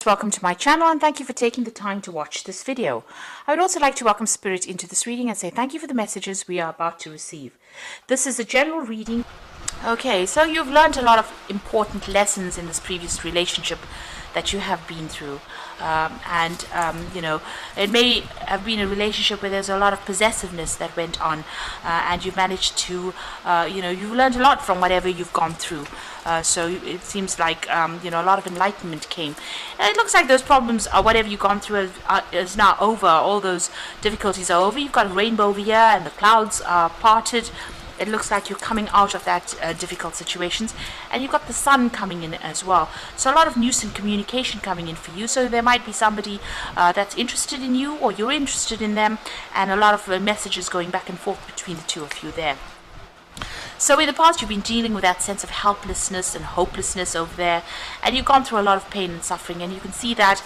Welcome to my channel and thank you for taking the time to watch this video. I would also like to welcome Spirit into this reading and say thank you for the messages we are about to receive. This is a general reading. Okay, so you've learned a lot of important lessons in this previous relationship that you have been through. You know, it may have been a relationship where there's a lot of possessiveness that went on, and you've managed to, you've learned a lot from whatever you've gone through. So it seems like, a lot of enlightenment came. And it looks like those problems, whatever you've gone through, is now over. All those difficulties are over. You've got a rainbow over here, and the clouds are parted. It looks like you're coming out of that difficult situations, and you've got the sun coming in as well. So a lot of news and communication coming in for you. So there might be somebody that's interested in you, or you're interested in them, and a lot of messages going back and forth between the two of you there. So in the past, you've been dealing with that sense of helplessness and hopelessness over there, and you've gone through a lot of pain and suffering, and you can see that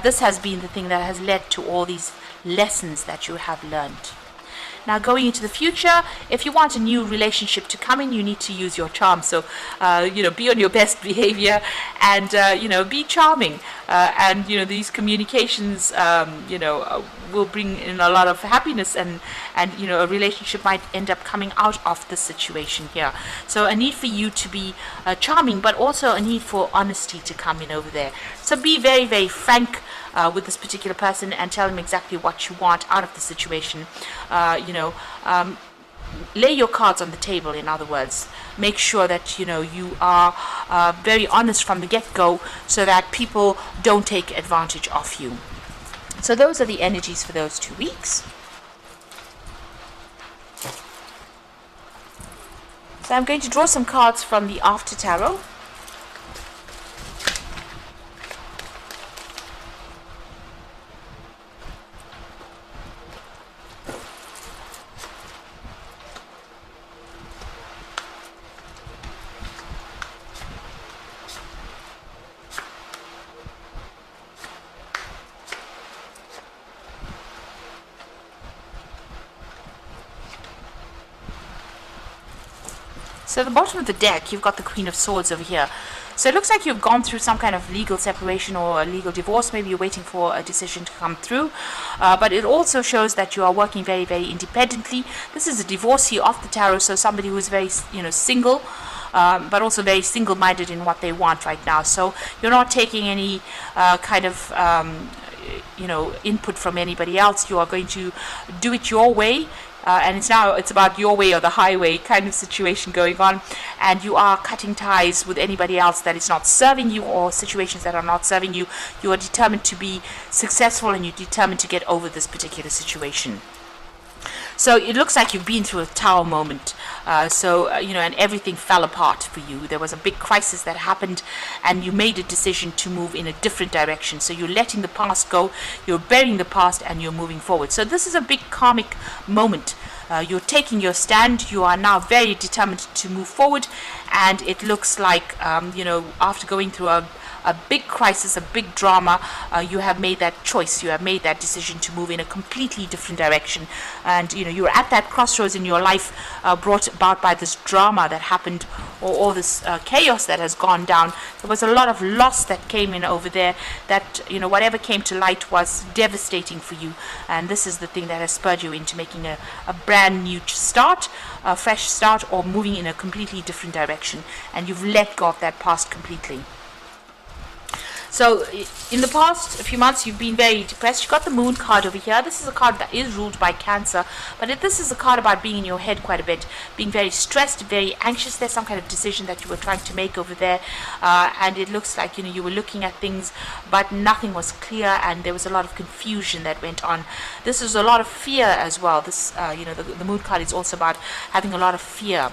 this has been the thing that has led to all these lessons that you have learned. Now, going into the future, if you want a new relationship to come in, you need to use your charm. So, be on your best behavior and, be charming. These communications, will bring in a lot of happiness and a relationship might end up coming out of the situation here. So a need for you to be charming, but also a need for honesty to come in over there. So be very, very frank with this particular person and tell them exactly what you want out of the situation. Lay your cards on the table, in other words. Make sure that you are very honest from the get-go so that people don't take advantage of you. So those are the energies for those 2 weeks. So I'm going to draw some cards from the After Tarot. So at the bottom of the deck, you've got the Queen of Swords over here. So it looks like you've gone through some kind of legal separation or a legal divorce. Maybe you're waiting for a decision to come through. But it also shows that you are working very, very independently. This is a divorcee of the tarot, so somebody who is very, single, but also very single-minded in what they want right now. So you're not taking any input from anybody else. You are going to do it your way. And it's about your way or the highway kind of situation going on, and you are cutting ties with anybody else that is not serving you or situations that are not serving you. You are determined to be successful and you're determined to get over this particular situation. So it looks like you've been through a tower moment, and everything fell apart for you. There was a big crisis that happened, and you made a decision to move in a different direction. So you're letting the past go, you're burying the past, and you're moving forward. So this is a big karmic moment. You're taking your stand. You are now very determined to move forward, and it looks like, after going through a big crisis, a big drama, you have made that choice, you have made that decision to move in a completely different direction. And you're at that crossroads in your life, brought about by this drama that happened, or all this chaos that has gone down. There was a lot of loss that came in over there, that whatever came to light was devastating for you, and this is the thing that has spurred you into making a brand new start, a fresh start, or moving in a completely different direction, and you've let go of that past completely. So in the past few months, you've been very depressed. You've got the Moon card over here. This is a card that is ruled by Cancer, but this is a card about being in your head quite a bit, being very stressed, very anxious. There's some kind of decision that you were trying to make over there, and it looks like you were looking at things, but nothing was clear, and there was a lot of confusion that went on. This is a lot of fear as well. This, the Moon card is also about having a lot of fear.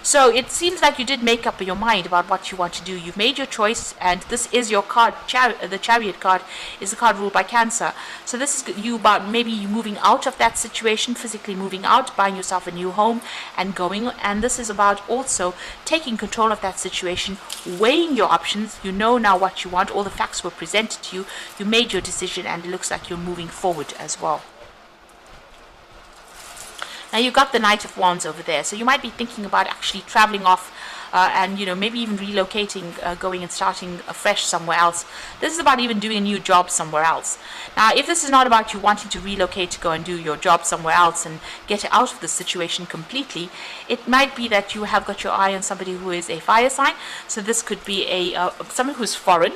So it seems like you did make up your mind about what you want to do. You've made your choice, and this is your card. The Chariot card is a card ruled by Cancer. So this is you about maybe you moving out of that situation, physically moving out, buying yourself a new home and going. And this is about also taking control of that situation, weighing your options. You know now what you want. All the facts were presented to you. You made your decision, and it looks like you're moving forward as well. Now you've got the Knight of Wands over there, so you might be thinking about actually traveling off and maybe even relocating, going and starting afresh somewhere else. This is about even doing a new job somewhere else. Now, if this is not about you wanting to relocate to go and do your job somewhere else and get out of the situation completely, it might be that you have got your eye on somebody who is a fire sign. So this could be someone who's foreign,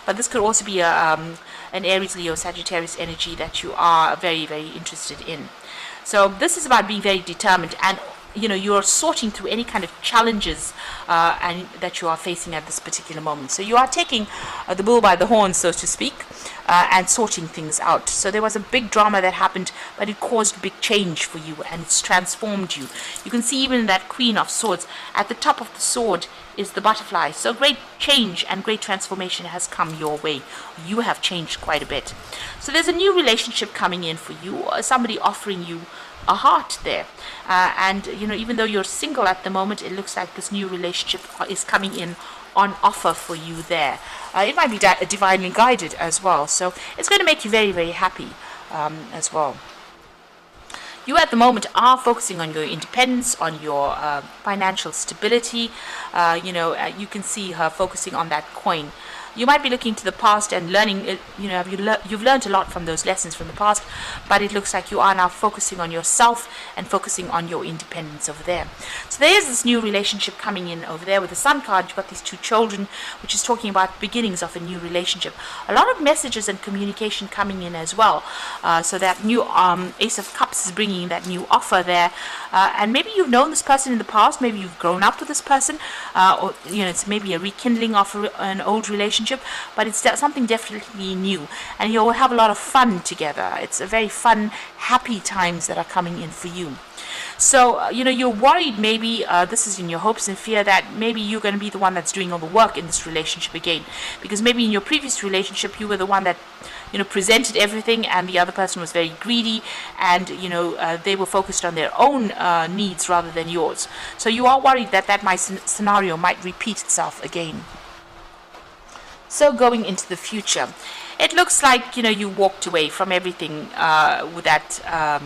but this could also be an Aries, Leo, Sagittarius energy that you are very, very interested in. So this is about being very determined, and you're sorting through any kind of challenges and that you are facing at this particular moment. So you are taking the bull by the horns, so to speak, and sorting things out. So there was a big drama that happened, but it caused big change for you, and it's transformed you. You can see even that Queen of Swords, at the top of the sword is the butterfly. So great change and great transformation has come your way. You have changed quite a bit. So there's a new relationship coming in for you, somebody offering you a heart there, and even though you're single at the moment, it looks like this new relationship is coming in on offer for you there. It might be divinely guided as well, so it's going to make you very, very happy as well. You at the moment are focusing on your independence, on your financial stability. You can see her focusing on that coin. You might be looking to the past and learning, you've learned a lot from those lessons from the past, but it looks like you are now focusing on yourself and focusing on your independence over there. So there is this new relationship coming in over there. With the Sun card, you've got these two children, which is talking about beginnings of a new relationship. A lot of messages and communication coming in as well. So that new Ace of Cups is bringing that new offer there. And maybe you've known this person in the past, maybe you've grown up with this person, or it's maybe a rekindling of an old relationship, but it's something definitely new, and you'll have a lot of fun together. It's a very fun, happy times that are coming in for you. So, you're worried maybe, this is in your hopes and fear, that maybe you're going to be the one that's doing all the work in this relationship again, because maybe in your previous relationship you were the one that presented everything, and the other person was very greedy, and they were focused on their own needs rather than yours. So you are worried that scenario might repeat itself again. So going into the future, it looks like you walked away from everything with that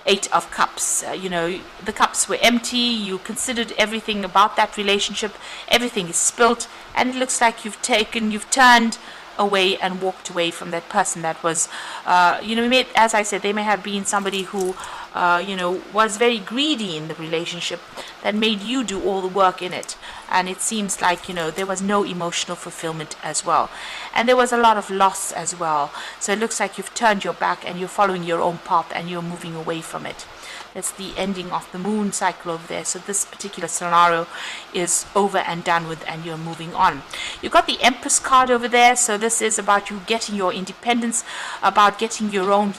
Eight of Cups. The cups were empty. You considered everything about that relationship. Everything is spilt, and it looks like you've turned away and walked away from that person that was, as I said, they may have been somebody who, was very greedy in the relationship, that made you do all the work in it. And it seems like, there was no emotional fulfillment as well. And there was a lot of loss as well. So it looks like you've turned your back and you're following your own path and you're moving away from it. That's the ending of the moon cycle over there. So this particular scenario is over and done with, and you're moving on. You've got the Empress card over there. So this is about you getting your independence, about getting your own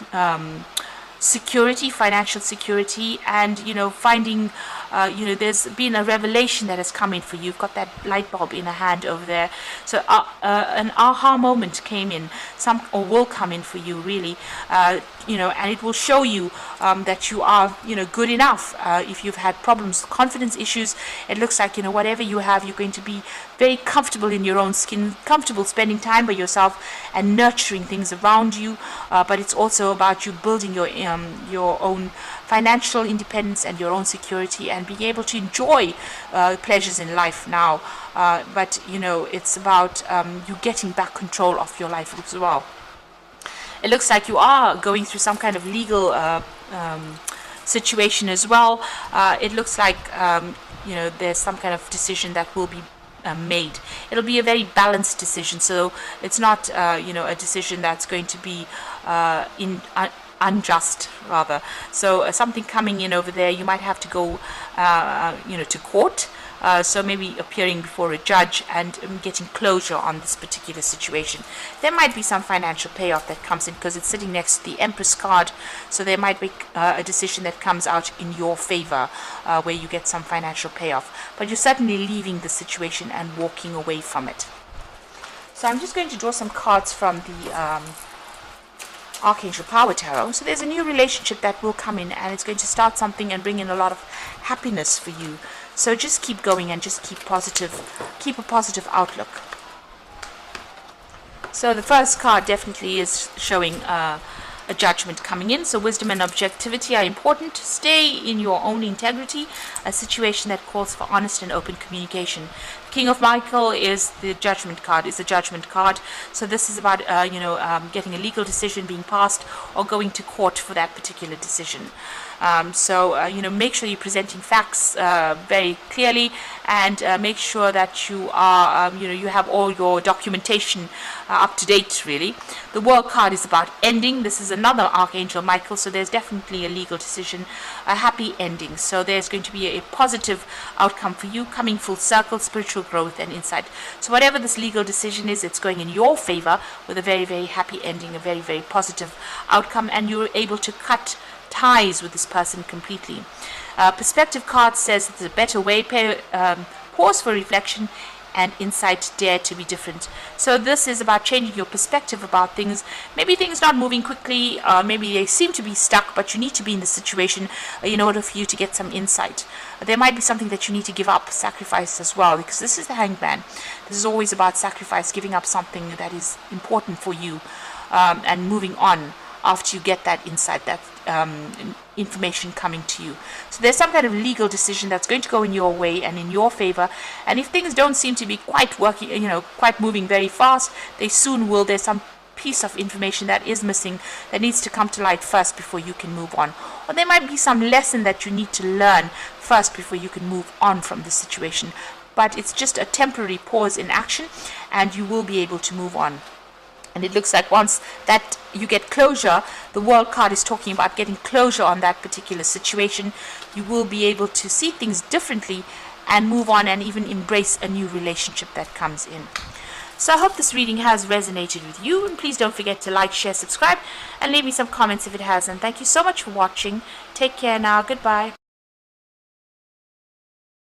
security, financial security, and finding there's been a revelation that has come in for you. You've got that light bulb in a hand over there. So an aha moment came in, or will come in for you, really, and it will show you that you are good enough. If you've had problems, confidence issues, it looks like whatever you have, you're going to be very comfortable in your own skin, comfortable spending time by yourself and nurturing things around you. But it's also about you building your own financial independence and your own security, and being able to enjoy pleasures in life now. But it's about you getting back control of your life as well. It looks like you are going through some kind of legal situation as well. It looks like there's some kind of decision that will be made. It'll be a very balanced decision, so it's not a decision that's going to be unjust, rather. So something coming in over there, you might have to go to court, so maybe appearing before a judge and getting closure on this particular situation. There might be some financial payoff that comes in, because it's sitting next to the Empress card, so there might be a decision that comes out in your favor, where you get some financial payoff, but you're certainly leaving the situation and walking away from it. So I'm just going to draw some cards from the Archangel Power Tarot. So there's a new relationship that will come in, and it's going to start something and bring in a lot of happiness for you. So just keep going and just keep a positive outlook. So the first card definitely is showing a judgment coming in. So wisdom and objectivity are important. Stay in your own integrity, a situation that calls for honest and open communication. King of Michael is the judgment card, is a judgment card. So this is about, getting a legal decision being passed or going to court for that particular decision. Make sure you're presenting facts very clearly, and make sure that you are, you have all your documentation up to date, really. The World card is about ending. This is another Archangel Michael, so there's definitely a legal decision, a happy ending. So there's going to be a positive outcome for you, coming full circle, spiritual growth and insight. So whatever this legal decision is, it's going in your favor with a very, very happy ending, a very, very positive outcome, and you're able to cut ties with this person completely. Perspective card says it's a better way. Pause for reflection and insight. Dare to be different. So this is about changing your perspective about things. Maybe things not moving quickly, maybe they seem to be stuck, but you need to be in the situation in order for you to get some insight. There might be something that you need to give up, sacrifice as well, because this is the Hangman. This is always about sacrifice, giving up something that is important for you, and moving on after you get that insight, that information coming to you. So there's some kind of legal decision that's going to go in your way and in your favor. And if things don't seem to be quite working, quite moving very fast, they soon will. There's some piece of information that is missing that needs to come to light first before you can move on. Or there might be some lesson that you need to learn first before you can move on from the situation. But it's just a temporary pause in action, and you will be able to move on. And it looks like once that you get closure, the World card is talking about getting closure on that particular situation. You will be able to see things differently and move on, and even embrace a new relationship that comes in. So I hope this reading has resonated with you, and please don't forget to like, share, subscribe, and leave me some comments if it has. And thank you so much for watching. Take care now. Goodbye.